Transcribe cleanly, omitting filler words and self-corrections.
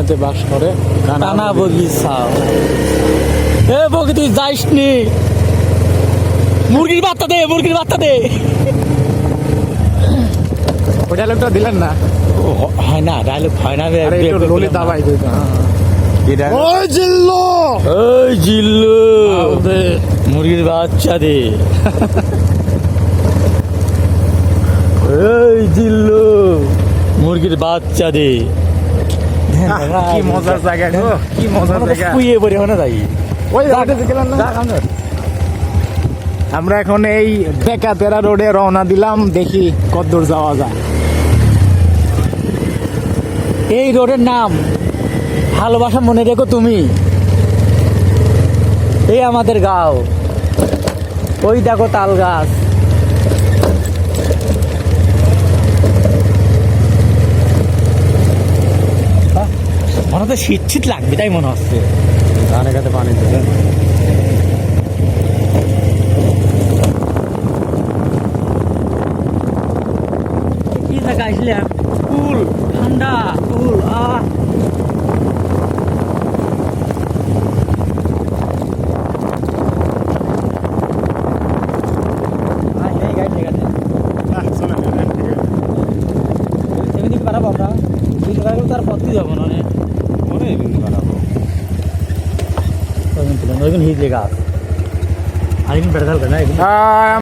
বগিচাতে বাস করে। টানা বগিচা। এ বগি তুই যাইস নি, মুরগির বাচ্চা দে, মুরগির বাচ্চা দে। ওই ডায়লগটা দিলেন না? হয় না, ডায়লগ হয় না রে। আরে একটু ললিতা ভাই কইতো। কি ডায়লগ? ওই জিল্লু, ওই জিল্লু, দে মুরগির বাচ্চা দে। এই জিল্লু, মুরগির বাচ্চা দে। কি মজার জায়গা গো, কি মজার জায়গা। শুয়ে পড়ে ওখানে যাই। ওই জায়গাটা গেলেন না? আমরা এখন এই বেকাতেরা রোডে রওনা দিলাম, দেখি কতদূর যাওয়া যায়। এই রোডের নাম ভালোবাসা মনে রেখো তুমি। এই আমাদের গাঁও, ওই দেখো তাল গাছ। মনে হচ্ছে শীত শীত লাগবে, তাই মনে হচ্ছে। ধানে কাছে পানি দিতে কি জায়গা আসলাম, কুল ঠান্ডা কুল। পারাবো আমরা, তার পথই যাবো না হিজে গাছ। আর বেড়া না।